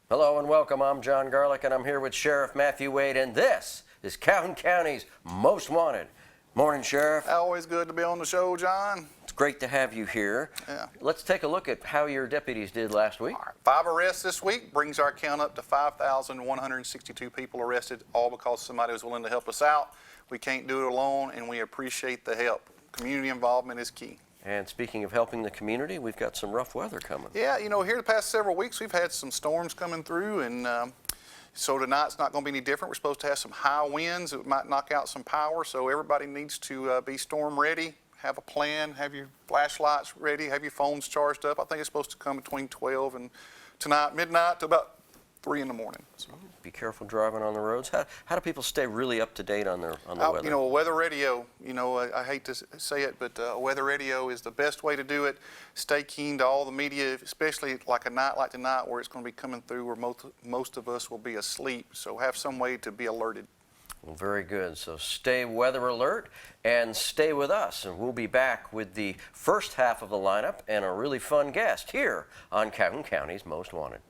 Hello and welcome. I'm Jon Garlick, and I'm here with Sheriff Matthew Wade, and this is Calhoun County's Most Wanted. Morning, Sheriff. Always good to be on the show, John. It's great to have you here. Yeah. Let's take a look at how your deputies did last week. All right. 5 arrests this week brings our count up to 5,162 people arrested, all because somebody was willing to help us out. We can't do it alone, and we appreciate the help. Community involvement is key. And speaking of helping the community, we've got some rough weather coming. Yeah, you know, here the past several weeks we've had some storms coming through, and so tonight's not going to be any different. We're supposed to have some high winds that might knock out some power, so everybody needs to be storm ready, have a plan, have your flashlights ready, have your phones charged up. I think it's supposed to come between 12 and tonight, midnight to about 3 in the morning. So. Be careful driving on the roads. How do people stay really up to date on the weather? You know, a weather radio, you know, I hate to say it, but a weather radio is the best way to do it. Stay keen to all the media, especially like a night like tonight where it's going to be coming through where most of us will be asleep. So have some way to be alerted. Well, very good. So stay weather alert and stay with us. And we'll be back with the first half of the lineup and a really fun guest here on Calhoun County's Most Wanted.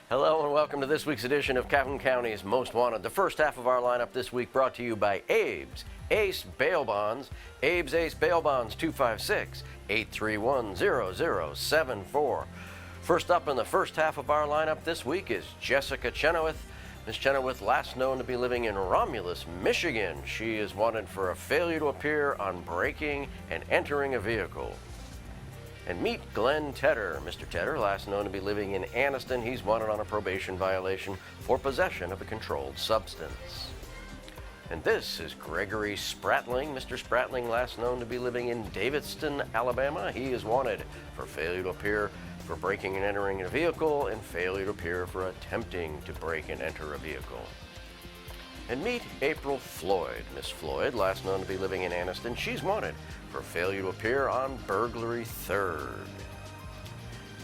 Hello and welcome to this week's edition of Calhoun County's Most Wanted. The first half of our lineup this week brought to you by Abe's Ace Bail Bonds. Abe's Ace Bail Bonds, 256-831-0074. First up in the first half of our lineup this week is Jessica Chenoweth. Ms. Chenoweth, last known to be living in Romulus, Michigan. She is wanted for a failure to appear on breaking and entering a vehicle. And meet Glenn Tedder. Mr. Tedder, last known to be living in Anniston, he's wanted on a probation violation for possession of a controlled substance. And this is Gregory Spratling. Mr. Spratling, last known to be living in Davidston, Alabama, he is wanted for failure to appear for breaking and entering a vehicle and failure to appear for attempting to break and enter a vehicle. And meet April Floyd. Miss Floyd, last known to be living in Anniston, she's wanted for failure to appear on burglary third.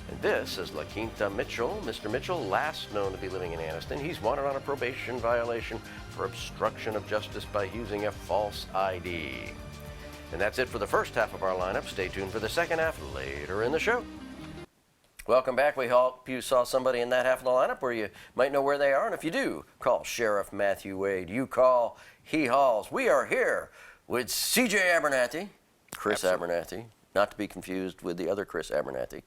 And this is La Quinta Mitchell. Mr. Mitchell, last known to be living in Anniston, he's wanted on a probation violation for obstruction of justice by using a false ID. And that's it for the first half of our lineup. Stay tuned for the second half later in the show. Welcome back. We hope you saw somebody in that half of the lineup where you might know where they are. And if you do, call Sheriff Matthew Wade. You call, he hauls. We are here with C.J. Abernathy, Chris Abernathy, not to be confused with the other Chris Abernathy.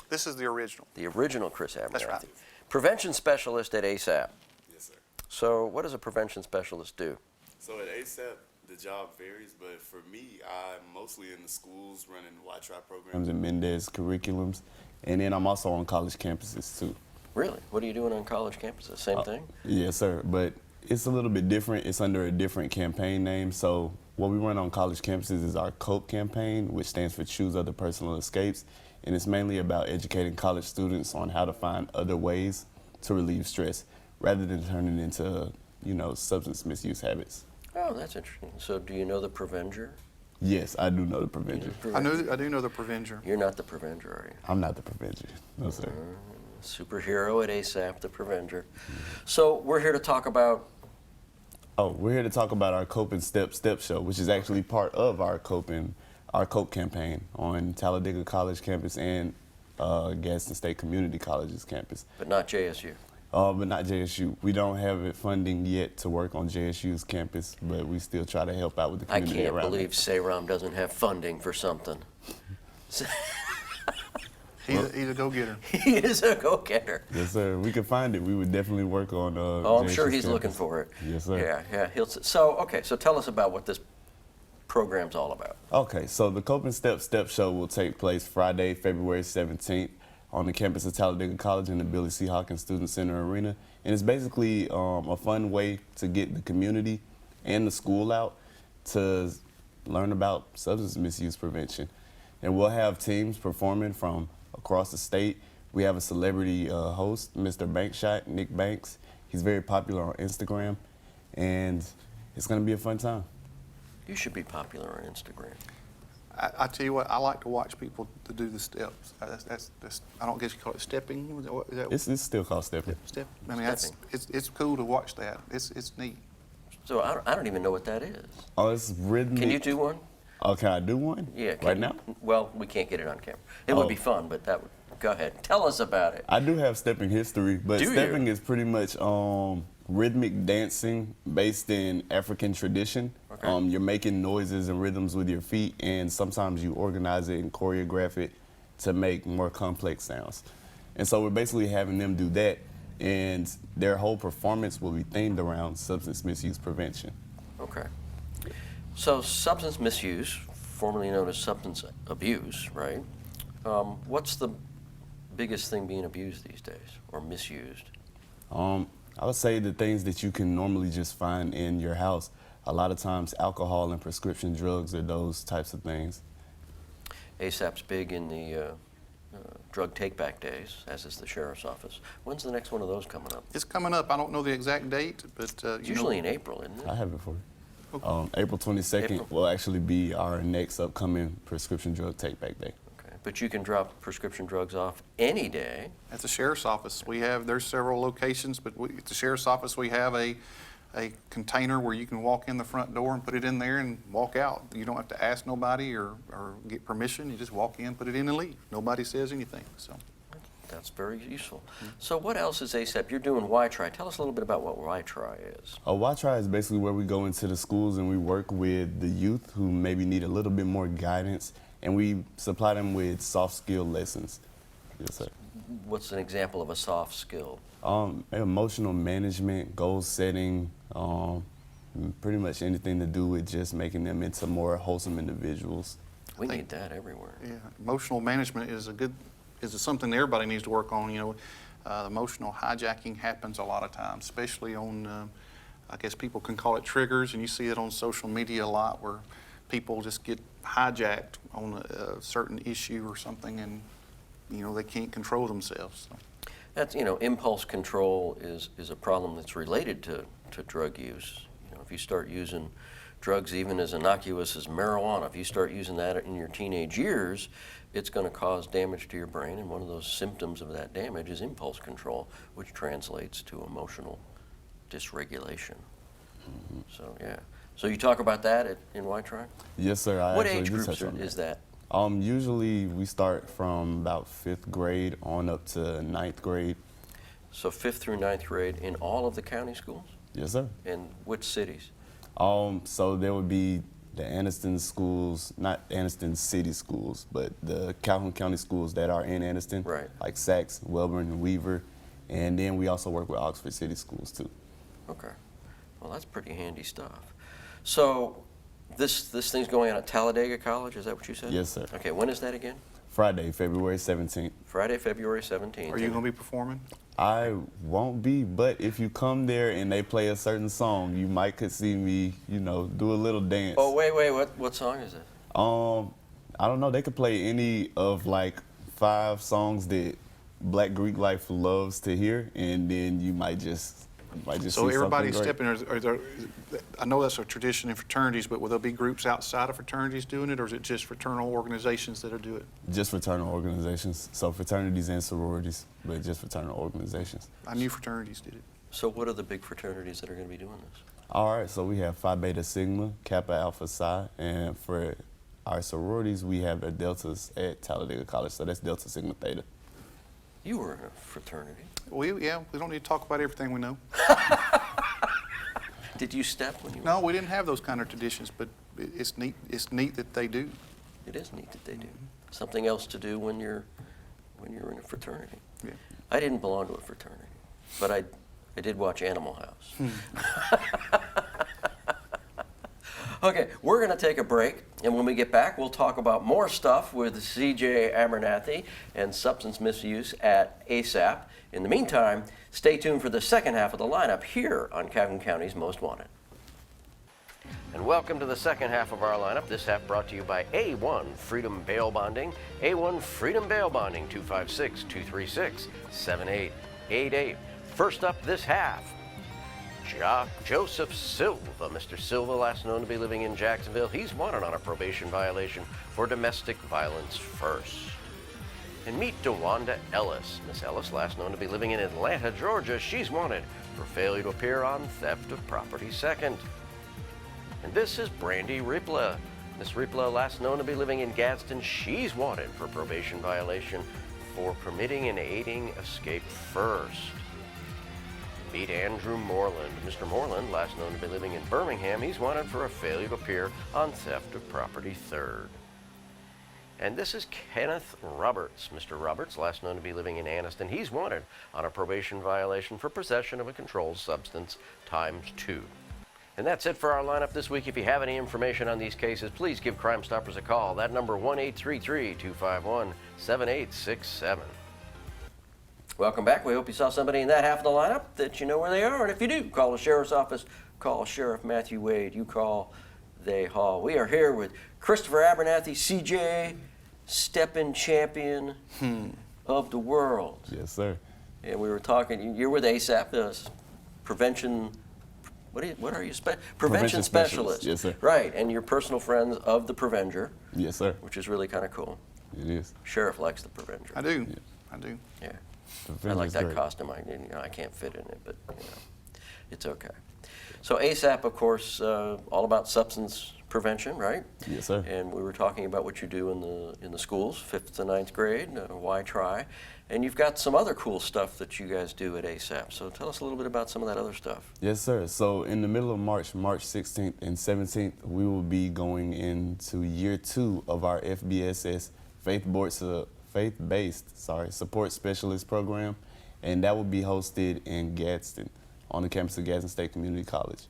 This is the original. The original Chris Abernathy. That's right. Prevention specialist at ASAP. Yes, sir. So what does a prevention specialist do? So at ASAP, the job varies, but for me, I'm mostly in the schools running Y-Try programs and Mendez curriculums, and then I'm also on college campuses too. Really? What are you doing on college campuses? Same thing? Yes, sir, but it's a little bit different. It's under a different campaign name. So what we run on college campuses is our COPE campaign, which stands for Choose Other Personal Escapes, and it's mainly about educating college students on how to find other ways to relieve stress rather than turning into, substance misuse habits. Oh, that's interesting. So do you know the Prevenger? Yes, I do know the Prevenger. I do know the Prevenger. You're not the Prevenger, are you? I'm not the Prevenger. No, sir. Superhero at ASAP, the Prevenger. So we're here to talk about... We're here to talk about our Cope and Step show, which is actually part of our Cope campaign on Talladega College campus and Gadsden State Community College's campus. But not JSU. But not JSU. We don't have funding yet to work on JSU's campus, but we still try to help out with the community around. I can't believe Sayram doesn't have funding for something. He's a go-getter. He is a go-getter. Yes, sir. We could find it. We would definitely work on I'm sure he's looking for it. Yes, sir. Yeah. So tell us about what this program's all about. Okay, so the Cope and Step show will take place Friday, February 17th on the campus of Talladega College in the Billy C. Hawkins Student Center Arena. And it's basically a fun way to get the community and the school out to learn about substance misuse prevention. And we'll have teams performing from across the state. We have a celebrity host, Mr. Bankshot, Nick Banks. He's very popular on Instagram, and it's going to be a fun time. You should be popular on Instagram. I tell you what, I like to watch people to do the steps. That's I don't guess you call it stepping. It's still called stepping. Step. I mean, it's cool to watch that. It's neat. So I don't even know what that is. Oh, it's rhythmic. Can you do one? Oh, can I do one? Yeah. Right now? Well, we can't get it on camera. It would Oh. be fun, but that would. Go ahead. Tell us about it. I do have stepping history, but Do you? stepping is pretty much rhythmic dancing based in African tradition. Okay. You're making noises and rhythms with your feet, and sometimes you organize it and choreograph it to make more complex sounds. And so we're basically having them do that, and their whole performance will be themed around substance misuse prevention. Okay. So substance misuse, formerly known as substance abuse, right? What's the biggest thing being abused these days or misused? I would say the things that you can normally just find in your house. A lot of times alcohol and prescription drugs are those types of things. ASAP's big in the drug take-back days, as is the sheriff's office. When's the next one of those coming up? It's coming up. I don't know the exact date, but It's usually in April, isn't it? I have it for you. April 22nd April. will actually be our next upcoming prescription drug take-back day. Okay. But you can drop prescription drugs off any day. at the sheriff's office, there's several locations, but at the sheriff's office, we have a container where you can walk in the front door and put it in there and walk out. You don't have to ask nobody or get permission. You just walk in, put it in, and leave. Nobody says anything. So That's very useful. So what else is ASAP? You're doing Y-Try. Tell us a little bit about what Y-Try is. Y-Try is basically where we go into the schools and we work with the youth who maybe need a little bit more guidance, and we supply them with soft skill lessons. Yes, sir. What's an example of a soft skill? Emotional management, goal setting, pretty much anything to do with just making them into more wholesome individuals. We need that everywhere. yeah, emotional management is something that everybody needs to work on. Emotional hijacking happens a lot of times, especially on, I guess people can call it triggers, and you see it on social media a lot where people just get hijacked on a certain issue or something, and they can't control themselves. So. That's, impulse control is a problem that's related to drug use. If you start using drugs even as innocuous as marijuana, if you start using that in your teenage years, it's going to cause damage to your brain, and one of those symptoms of that damage is impulse control, which translates to emotional dysregulation. Mm-hmm. So, yeah. So you talk about that in Y-Try? Yes, sir. What actually age do groups touch on is that? Usually we start from about 5th grade on up to 9th grade. So 5th through 9th grade in all of the county schools? Yes, sir. And which cities? So there would be the Anniston schools, not Anniston city schools, but the Calhoun County schools that are in Anniston, Right. like Sachs, Welborn, and Weaver. And then we also work with Oxford City schools too. Okay. Well, that's pretty handy stuff. So this thing's going on at Talladega College, is that what you said? Yes, sir. Okay, when is that again? Friday, February 17th. Friday, February 17th. Are you going to be performing? I won't be, but if you come there and they play a certain song, you might could see me, do a little dance. Oh, wait, what song is it? I don't know. They could play any of like 5 songs that Black Greek life loves to hear, and then you might just So see everybody's something great. stepping. I know that's a tradition in fraternities, but will there be groups outside of fraternities doing it, or is it just fraternal organizations that are doing it? Just fraternal organizations. So fraternities and sororities, but just fraternal organizations. I knew fraternities did it. So what are the big fraternities that are going to be doing this? All right, so we have Phi Beta Sigma, Kappa Alpha Psi, and for our sororities, we have the Deltas at Talladega College, so that's Delta Sigma Theta. You were in a fraternity. We don't need to talk about everything we know. Did you step when you were? No, we didn't have those kind of traditions, but it's neat. It's neat that they do. It is neat that they do. Something else to do when you're in a fraternity. Yeah. I didn't belong to a fraternity, but I did watch Animal House. Okay, we're going to take a break, and when we get back, we'll talk about more stuff with CJ Abernathy and substance misuse at ASAP. In the meantime, stay tuned for the second half of the lineup here on Calhoun County's Most Wanted. And welcome to the second half of our lineup. This half brought to you by A1 Freedom Bail Bonding. A1 Freedom Bail Bonding, 256-236-7888. First up this half, Joseph Silva. Mr. Silva, last known to be living in Jacksonville. He's wanted on a probation violation for domestic violence first. And meet DeWanda Ellis. Miss Ellis, last known to be living in Atlanta, Georgia, she's wanted for failure to appear on theft of property second. And this is Brandy Ripla. Miss Ripla, last known to be living in Gadsden, she's wanted for probation violation for permitting and aiding escape first. Meet Andrew Moreland. Mr. Moreland, last known to be living in Birmingham, he's wanted for a failure to appear on theft of property third. And this is Kenneth Roberts. Mr. Roberts, last known to be living in Anniston, he's wanted on a probation violation for possession of a controlled substance ×2. And that's it for our lineup this week. If you have any information on these cases, please give Crime Stoppers a call. That number, 1-833-251-7867. Welcome back. We hope you saw somebody in that half of the lineup that you know where they are. And if you do, call the sheriff's office, call Sheriff Matthew Wade. You call, they haul. We are here with Christopher Abernathy, CJ, stepping champion of the world. Yes, sir. And we were talking, you're with ASAP, prevention, what are you? Prevention specialist. Yes, sir. Right, and you're personal friends of the Prevenger. Yes, sir. Which is really kind of cool. It is. Sheriff likes the Prevenger. I do. Yeah. I do. Yeah. Prevention's I like that great. costume. I can't fit in it, but it's okay. So ASAP, of course, all about substance prevention, right? Yes, sir. And we were talking about what you do in the schools, 5th to 9th grade, why try? And you've got some other cool stuff that you guys do at ASAP. So tell us a little bit about some of that other stuff. Yes, sir. So in the middle of March, March 16th and 17th, we will be going into year 2 of our FBSS faith-based support specialist program, and that will be hosted in Gadsden on the campus of Gadsden State Community College.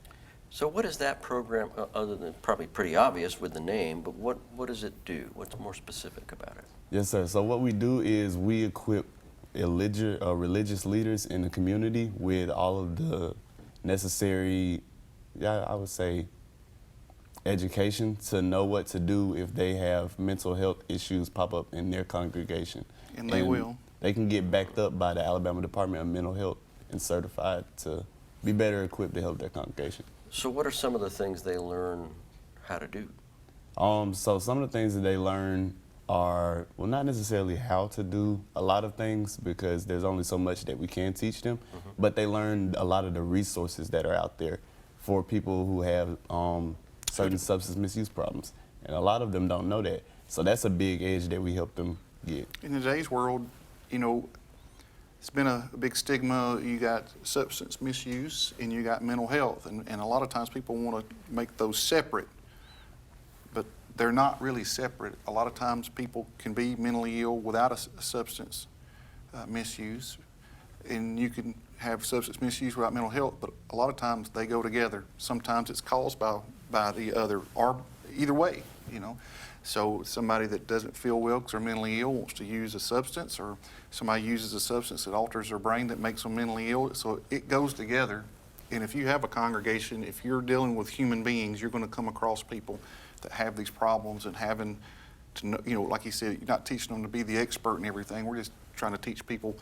So what is that program, other than probably pretty obvious with the name, but what does it do? What's more specific about it? Yes, sir. So what we do is we equip religious leaders in the community with all of the necessary, I would say, education to know what to do if they have mental health issues pop up in their congregation. And they will. They can get backed up by the Alabama Department of Mental Health and certified to be better equipped to help their congregation. So what are some of the things they learn how to do? So some of the things that they learn are, well, not necessarily how to do a lot of things because there's only so much that we can teach them, but they learn a lot of the resources that are out there for people who have certain substance misuse problems. And a lot of them don't know that. So that's a big edge that we help them get. In today's world, it's been a big stigma. You got substance misuse and you got mental health. And a lot of times people want to make those separate, but they're not really separate. A lot of times people can be mentally ill without a substance misuse. And you can have substance misuse without mental health, but a lot of times they go together. Sometimes it's caused by the other, or either way, So somebody that doesn't feel well because they're mentally ill wants to use a substance, or somebody uses a substance that alters their brain that makes them mentally ill. So it goes together. And if you have a congregation, if you're dealing with human beings, you're going to come across people that have these problems, and having to know, like you said, you're not teaching them to be the expert in everything. We're just trying to teach people,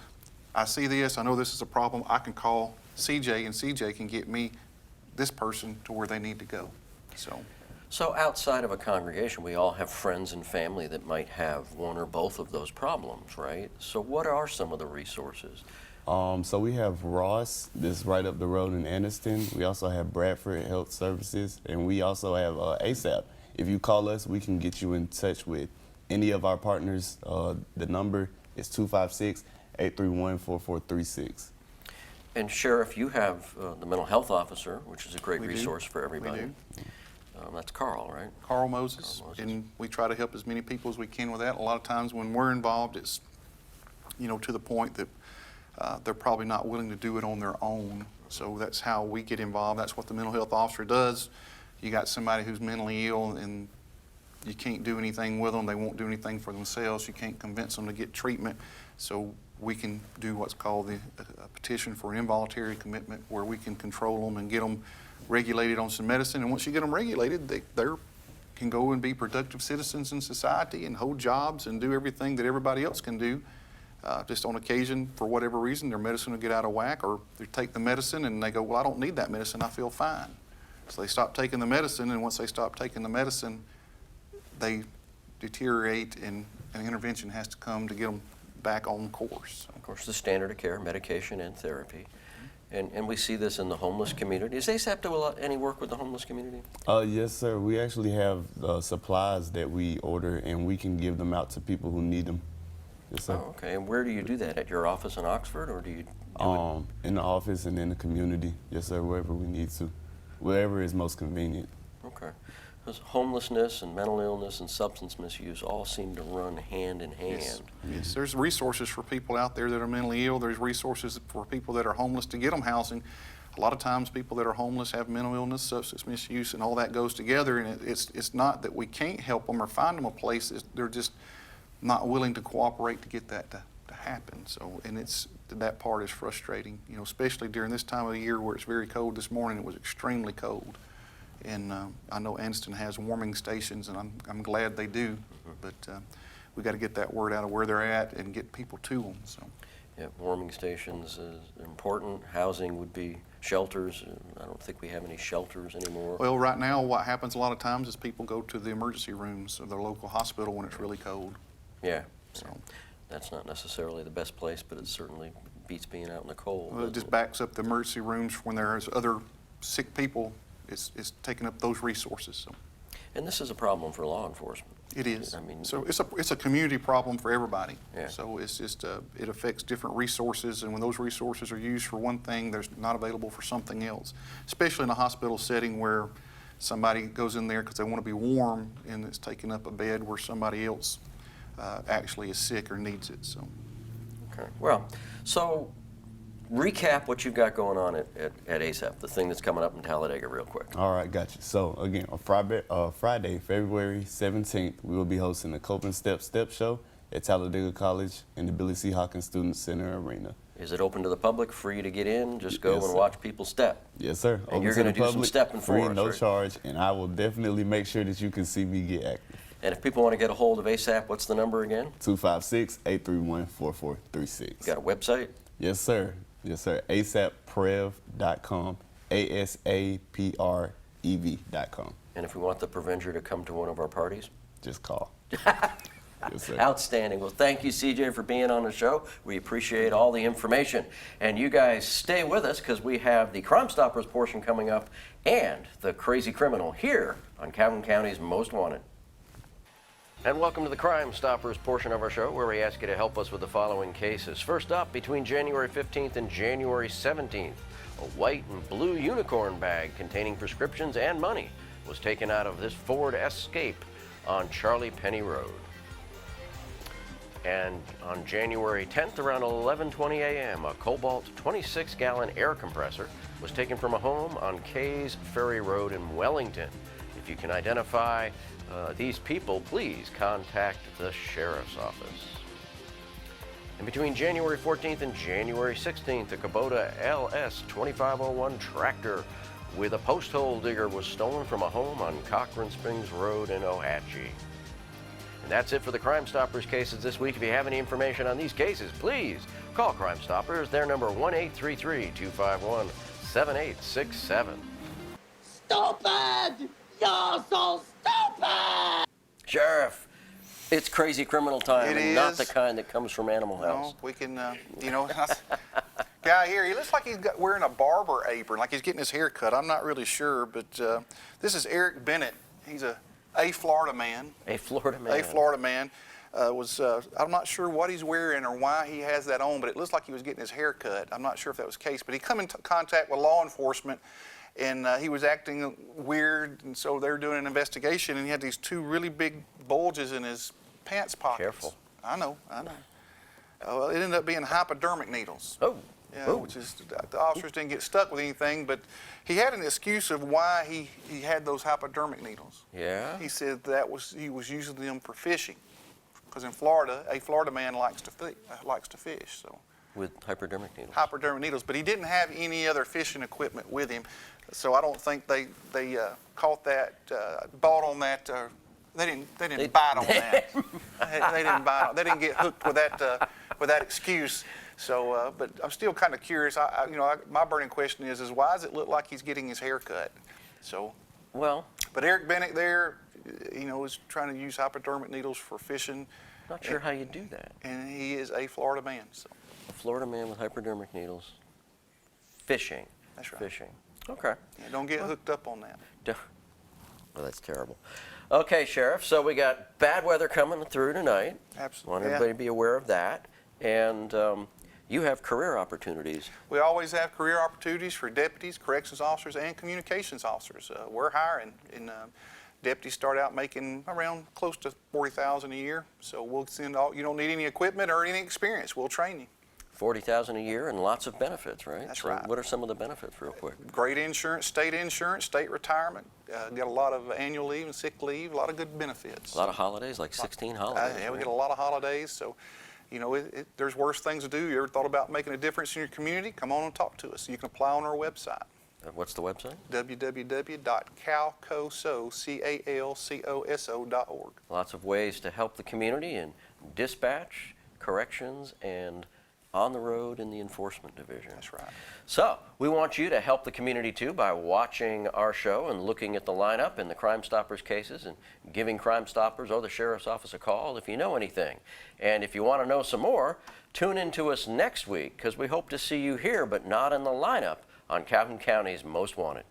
I see this, I know this is a problem, I can call CJ and CJ can get me this person to where they need to go. So outside of a congregation, we all have friends and family that might have one or both of those problems, right? So what are some of the resources? So we have Ross, this right up the road in Anniston. We also have Bradford Health Services, and we also have ASAP. If you call us, we can get you in touch with any of our partners. The number is 256-831-4436. And Sheriff, you have the mental health officer, which is a great We do. resource for everybody. We do. That's Carl, right? Carl Moses, and we try to help as many people as we can with that. A lot of times when we're involved, it's, to the point that they're probably not willing to do it on their own. So that's how we get involved. That's what the mental health officer does. You got somebody who's mentally ill and you can't do anything with them. They won't do anything for themselves. You can't convince them to get treatment. So we can do what's called a petition for an involuntary commitment, where we can control them and get them regulated on some medicine. And once you get them regulated, they can go and be productive citizens in society and hold jobs and do everything that everybody else can do. Just on occasion, for whatever reason, their medicine will get out of whack, or they take the medicine and they go, well, I don't need that medicine, I feel fine. So they stop taking the medicine, and once they stop taking the medicine, they deteriorate, and an intervention has to come to get them back on course. Of course, the standard of care, medication and therapy. And we see this in the homeless community. Does ASAP do any work with the homeless community? Yes, sir. We actually have supplies that we order, and we can give them out to people who need them. Yes, sir. Oh, okay. And where do you do that? At your office in Oxford, or do you do In the office and in the community. Yes, sir, wherever we need to. Wherever is most convenient. Okay. Because homelessness and mental illness and substance misuse all seem to run hand in hand. Yes, there's resources for people out there that are mentally ill. There's resources for people that are homeless to get them housing. A lot of times people that are homeless have mental illness, substance misuse, and all that goes together. And it's not that we can't help them or find them a place. They're just not willing to cooperate to get that to happen. So, and that part is frustrating, you know, especially during this time of the year where it's very cold. This morning it was extremely cold. And I know Anston has warming stations, and I'm glad they do. But we got to get that word out of where they're at and get people to them. So. Yeah, warming stations is important. Housing would be shelters. I don't think we have any shelters anymore. Well, right now what happens a lot of times is people go to the emergency rooms of their local hospital when it's really cold. Yeah. So that's not necessarily the best place, but it certainly beats being out in the cold. well, it just backs up the emergency rooms when there's other sick people. It's taking up those resources. So. And this is a problem for law enforcement. It is. I mean, so it's a community problem for everybody. Yeah. So it's just it affects different resources, and when those resources are used for one thing, they're not available for something else. Especially in a hospital setting where somebody goes in there because they want to be warm, and it's taking up a bed where somebody else actually is sick or needs it. So. Okay. Well, so recap what you've got going on at ASAP, the thing that's coming up in Talladega real quick. All right, gotcha. So again, on Friday, February 17th, we will be hosting the Copeland Step Show at Talladega College in the Billy C. Hawkins Student Center Arena. Is it open to the public, free to get in? Just go Yes, and sir. watch people step. Yes, sir. And Open you're to going the to do some public, stepping for free, us, no right? charge, and I will definitely make sure that you can see me get active. And if people want to get a hold of ASAP, what's the number again? 256-831-4436. Got a website? Yes, sir. Yes, sir. ASAPprev.com. ASAPREV.com. And if we want the Prevenger to come to one of our parties? Just call. Yes, sir. Outstanding. Well, thank you, CJ, for being on the show. We appreciate all the information. And you guys stay with us because we have the Crime Stoppers portion coming up and the Crazy Criminal here on Calhoun County's Most Wanted. And welcome to the Crime Stoppers portion of our show, where we ask you to help us with the following cases. First up, between January 15th and January 17th, a white and blue unicorn bag containing prescriptions and money was taken out of this Ford Escape on Charlie Penny Road. And on January 10th, around 11:20 a.m., a Cobalt 26-gallon air compressor was taken from a home on Kays Ferry Road in Wellington. If you can identify these people, please contact the sheriff's office. And between January 14th and January 16th, a Kubota LS 2501 tractor with a post hole digger was stolen from a home on Cochrane Springs Road in Ohatchee. And that's it for the Crime Stoppers cases this week. If you have any information on these cases, please call Crime Stoppers. Their number 1-833-251-7867. Stupid! You're so stupid! Sheriff, it's crazy criminal time, It and not is. the kind that comes from Animal House. No, we can, guy here, he looks like he's wearing a barber apron, like he's getting his hair cut. I'm not really sure, but this is Eric Bennett. He's a Florida man. A Florida man. A Florida man. I'm not sure what he's wearing or why he has that on, but it looks like he was getting his hair cut. I'm not sure if that was the case, but he come in contact with law enforcement, and he was acting weird, and so they're doing an investigation, and he had these two really big bulges in his pants pockets. Careful. I know. Well, it ended up being hypodermic needles. Oh. Yeah, Oh. which is, the officers didn't get stuck with anything, but he had an excuse of why he had those hypodermic needles. Yeah? He said he was using them for fishing, because in Florida, a Florida man likes to fish. So With hypodermic needles. hypodermic needles, but he didn't have any other fishing equipment with him, so I don't think they caught that, bought on that. They didn't bite on that. They didn't bite. They didn't get hooked with that excuse. So, but I'm still kind of curious. My burning question is why does it look like he's getting his hair cut? So, Well, but Eric Bennett there, is trying to use hypodermic needles for fishing. Not sure how you do that. And he is a Florida man. So. A Florida man with hypodermic needles. Fishing. That's right. Fishing. Okay. Yeah, don't get hooked up on that. Well, that's terrible. Okay, Sheriff, so we got bad weather coming through tonight. Absolutely. Want Yeah. everybody to be aware of that. And you have career opportunities. We always have career opportunities for deputies, corrections officers, and communications officers. We're hiring, and deputies start out making around close to $40,000 a year. So we'll send all. You don't need any equipment or any experience. We'll train you. $40,000 a year and lots of benefits, right? That's So right. what are some of the benefits, real quick? Great insurance, state retirement. Got a lot of annual leave and sick leave. A lot of good benefits. A lot of holidays, like 16 holidays. Yeah, we right? get a lot of holidays. So, you know, there's worse things to do. You ever thought about making a difference in your community? Come on and talk to us. You can apply on our website. What's the website? www.calcoso.org. Lots of ways to help the community in dispatch, corrections, and on the road in the enforcement division. That's right. So we want you to help the community too by watching our show and looking at the lineup in the Crime Stoppers cases and giving Crime Stoppers or the Sheriff's Office a call if you know anything. And if you want to know some more, tune in to us next week because we hope to see you here but not in the lineup on Calhoun County's Most Wanted.